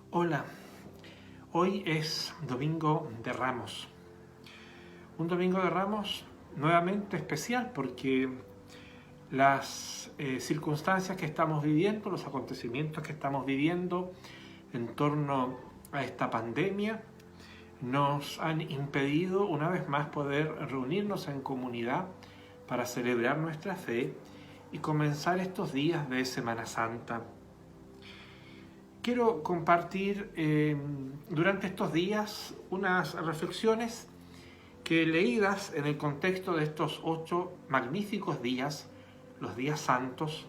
Hola, hoy es Domingo de Ramos. Un Domingo de Ramos nuevamente especial porque las circunstancias que estamos viviendo, los acontecimientos que estamos viviendo en torno a esta pandemia nos han impedido una vez más poder reunirnos en comunidad para celebrar nuestra fe y comenzar estos días de Semana Santa. Quiero compartir durante estos días unas reflexiones que leídas en el contexto de estos 8 magníficos días, los días santos,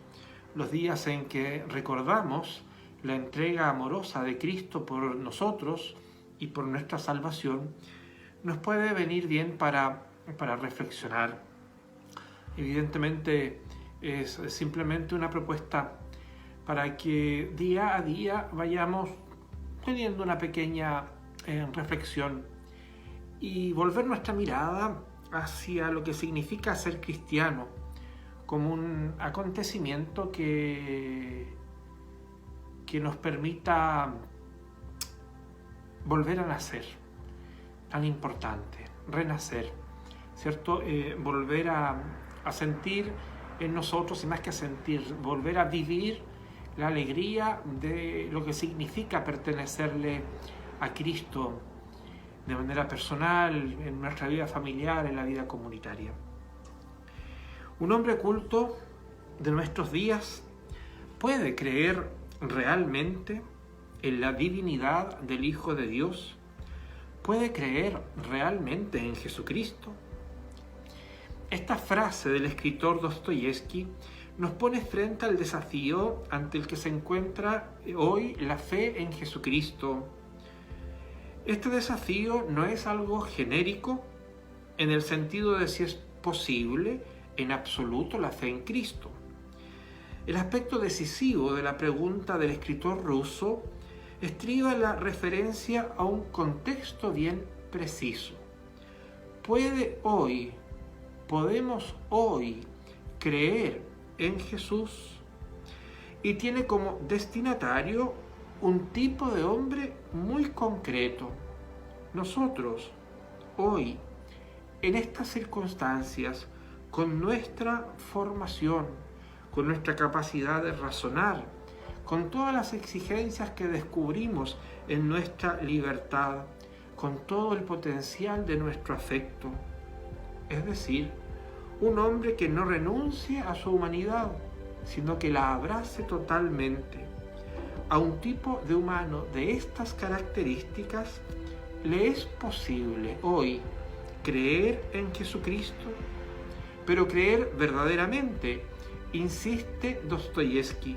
los días en que recordamos la entrega amorosa de Cristo por nosotros y por nuestra salvación, nos puede venir bien para reflexionar. Evidentemente es simplemente una propuesta para que día a día vayamos teniendo una pequeña reflexión y volver nuestra mirada hacia lo que significa ser cristiano, como un acontecimiento que nos permita volver a nacer, tan importante, renacer, ¿cierto? Volver a sentir en nosotros, y más que a sentir, volver a vivir la alegría de lo que significa pertenecerle a Cristo de manera personal, en nuestra vida familiar, en la vida comunitaria. Un hombre culto de nuestros días puede creer realmente en la divinidad del Hijo de Dios, puede creer realmente en Jesucristo. Esta frase del escritor Dostoyevsky nos pone frente al desafío ante el que se encuentra hoy la fe en Jesucristo. Este desafío no es algo genérico en el sentido de si es posible en absoluto la fe en Cristo. El aspecto decisivo de la pregunta del escritor ruso estriba la referencia a un contexto bien preciso. Podemos hoy creer en Jesús, y tiene como destinatario un tipo de hombre muy concreto. Nosotros, hoy, en estas circunstancias, con nuestra formación, con nuestra capacidad de razonar, con todas las exigencias que descubrimos en nuestra libertad, con todo el potencial de nuestro afecto, es decir, un hombre que no renuncie a su humanidad, sino que la abrace totalmente. A un tipo de humano de estas características le es posible hoy creer en Jesucristo, pero creer verdaderamente, insiste Dostoyevsky,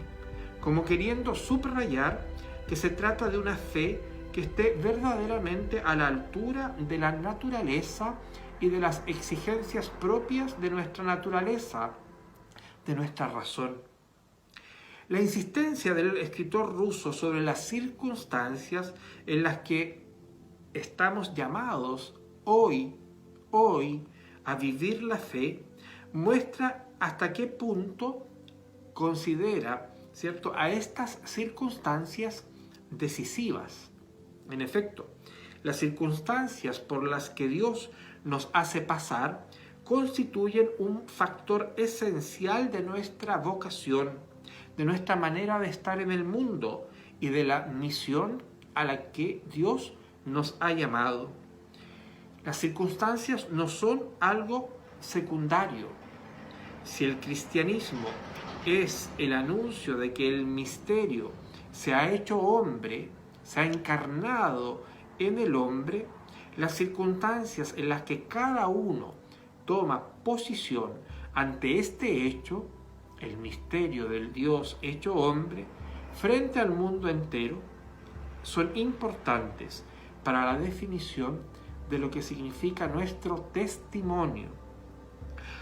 como queriendo subrayar que se trata de una fe que esté verdaderamente a la altura de la naturaleza y de las exigencias propias de nuestra naturaleza, de nuestra razón. La insistencia del escritor ruso sobre las circunstancias en las que estamos llamados hoy a vivir la fe muestra hasta qué punto considera, ¿cierto?, a estas circunstancias decisivas. En efecto, las circunstancias por las que Dios nos hace pasar constituyen un factor esencial de nuestra vocación, de nuestra manera de estar en el mundo y de la misión a la que Dios nos ha llamado. Las circunstancias no son algo secundario. Si el cristianismo es el anuncio de que el misterio se ha hecho hombre, se ha encarnado en el hombre, las circunstancias en las que cada uno toma posición ante este hecho, el misterio del Dios hecho hombre, frente al mundo entero, son importantes para la definición de lo que significa nuestro testimonio.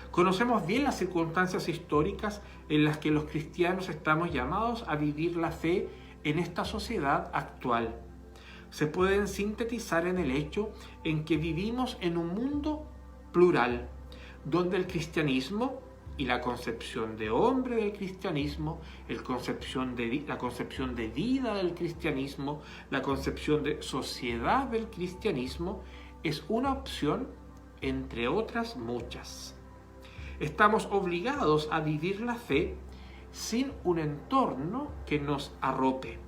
Conocemos bien las circunstancias históricas en las que los cristianos estamos llamados a vivir la fe en esta sociedad actual. Se pueden sintetizar en el hecho en que vivimos en un mundo plural, donde el cristianismo y la concepción de hombre del cristianismo, la concepción de vida del cristianismo, la concepción de sociedad del cristianismo, es una opción entre otras muchas. Estamos obligados a vivir la fe sin un entorno que nos arrope.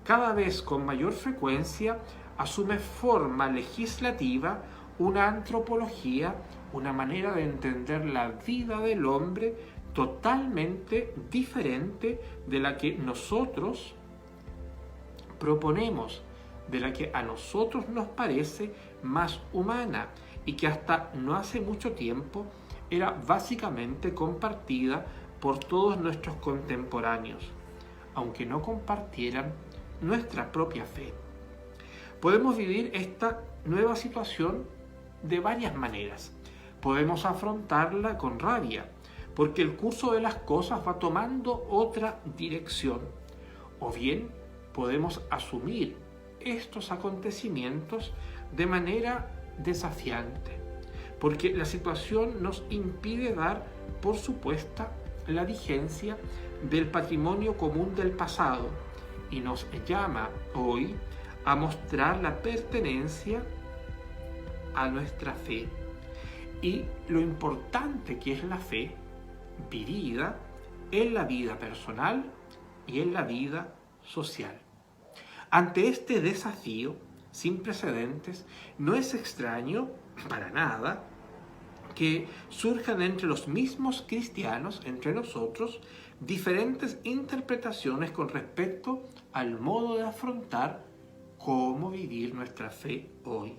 Cada vez con mayor frecuencia asume forma legislativa una antropología, una manera de entender la vida del hombre totalmente diferente de la que nosotros proponemos, de la que a nosotros nos parece más humana y que hasta no hace mucho tiempo era básicamente compartida por todos nuestros contemporáneos, aunque no compartieran nuestra propia fe. Podemos vivir esta nueva situación de varias maneras. Podemos afrontarla con rabia, porque el curso de las cosas va tomando otra dirección. O bien podemos asumir estos acontecimientos de manera desafiante, porque la situación nos impide dar por supuesta la vigencia del patrimonio común del pasado y nos llama hoy a mostrar la pertenencia a nuestra fe y lo importante que es la fe vivida en la vida personal y en la vida social. Ante este desafío sin precedentes, no es extraño para nada que surjan entre los mismos cristianos, entre nosotros, diferentes interpretaciones con respecto al modo de afrontar cómo vivir nuestra fe hoy.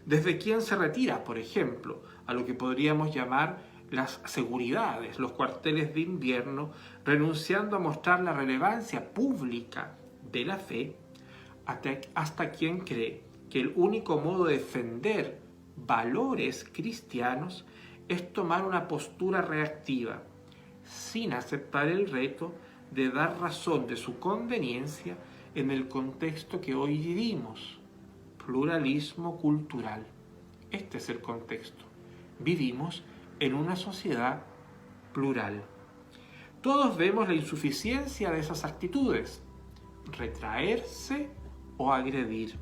Desde quien se retira, por ejemplo, a lo que podríamos llamar las seguridades, los cuarteles de invierno, renunciando a mostrar la relevancia pública de la fe, hasta quien cree que el único modo de defender valores cristianos es tomar una postura reactiva, sin aceptar el reto de dar razón de su conveniencia en el contexto que hoy vivimos, pluralismo cultural. Este es el contexto. Vivimos en una sociedad plural. Todos vemos la insuficiencia de esas actitudes, retraerse o agredir.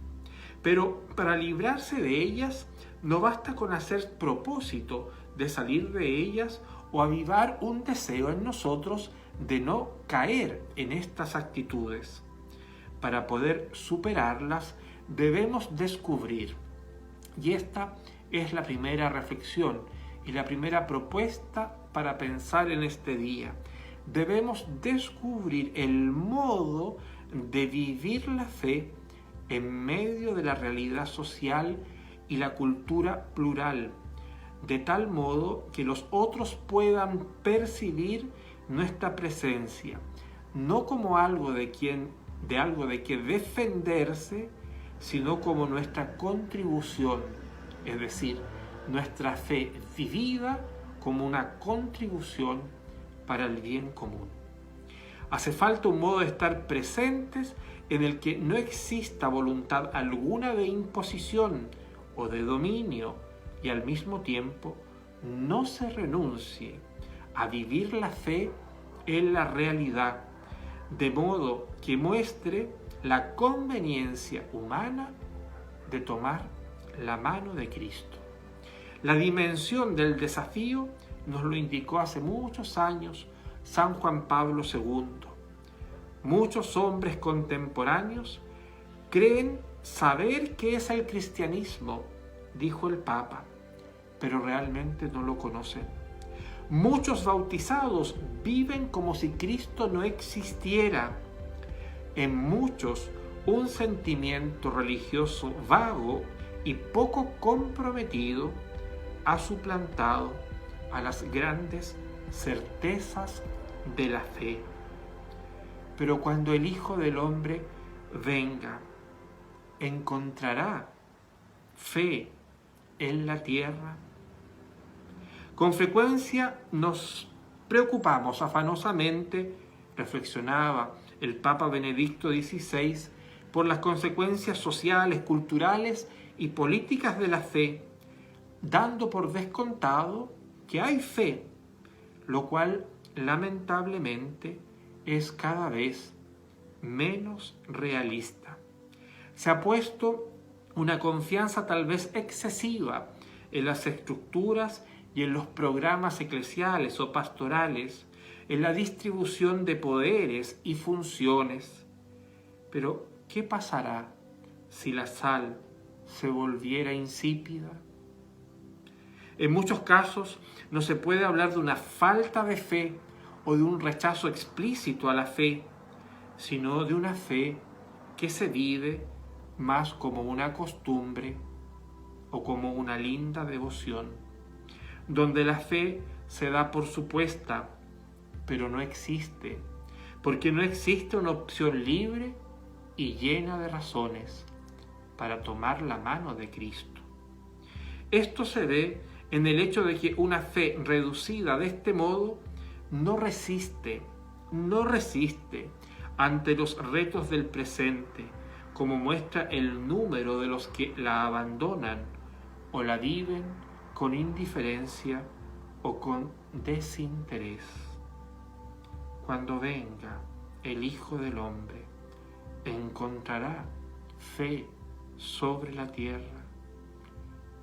Pero para librarse de ellas, no basta con hacer propósito de salir de ellas o avivar un deseo en nosotros de no caer en estas actitudes. Para poder superarlas, debemos descubrir, y esta es la primera reflexión y la primera propuesta para pensar en este día, debemos descubrir el modo de vivir la fe en medio de la realidad social y la cultura plural, de tal modo que los otros puedan percibir nuestra presencia, no como algo de que defenderse, sino como nuestra contribución, es decir, nuestra fe vivida como una contribución para el bien común. Hace falta un modo de estar presentes en el que no exista voluntad alguna de imposición o de dominio y al mismo tiempo no se renuncie a vivir la fe en la realidad, de modo que muestre la conveniencia humana de tomar la mano de Cristo. La dimensión del desafío nos lo indicó hace muchos años San Juan Pablo II. Muchos hombres contemporáneos creen saber qué es el cristianismo, dijo el Papa, pero realmente no lo conocen. Muchos bautizados viven como si Cristo no existiera. En muchos, un sentimiento religioso vago y poco comprometido ha suplantado a las grandes certezas de la fe. Pero cuando el Hijo del Hombre venga, ¿encontrará fe en la tierra? Con frecuencia nos preocupamos afanosamente, reflexionaba el Papa Benedicto XVI, por las consecuencias sociales, culturales y políticas de la fe, dando por descontado que hay fe, lo cual lamentablemente es cada vez menos realista. Se ha puesto una confianza tal vez excesiva en las estructuras y en los programas eclesiales o pastorales, en la distribución de poderes y funciones. Pero, ¿qué pasará si la sal se volviera insípida? En muchos casos no se puede hablar de una falta de fe o de un rechazo explícito a la fe, sino de una fe que se vive más como una costumbre o como una linda devoción, donde la fe se da por supuesta, pero no existe, porque no existe una opción libre y llena de razones para tomar la mano de Cristo. Esto se ve en el hecho de que una fe reducida de este modo no resiste ante los retos del presente, como muestra el número de los que la abandonan o la viven con indiferencia o con desinterés. Cuando venga el Hijo del Hombre, ¿encontrará fe sobre la tierra?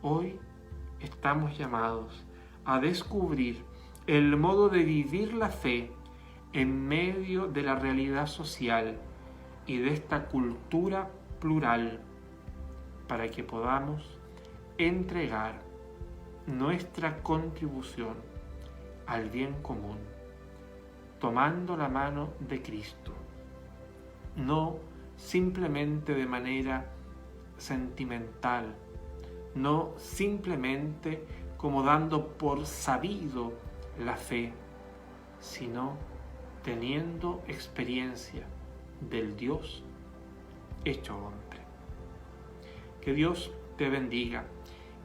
Hoy estamos llamados a descubrir el modo de vivir la fe en medio de la realidad social y de esta cultura plural, para que podamos entregar nuestra contribución al bien común, tomando la mano de Cristo, no simplemente de manera sentimental, no simplemente como dando por sabido la fe, sino teniendo experiencia del Dios hecho hombre. Que Dios te bendiga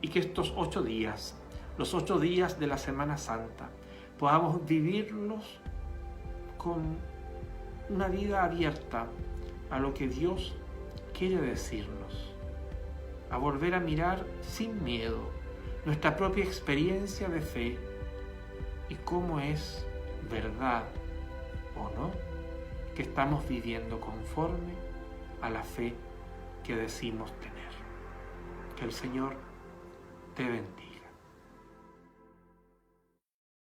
y que estos 8 días, los 8 días de la Semana Santa, podamos vivirlos con una vida abierta a lo que Dios quiere decirnos, a volver a mirar sin miedo nuestra propia experiencia de fe y cómo es verdad o no que estamos viviendo conforme a la fe que decimos tener. Que el Señor te bendiga.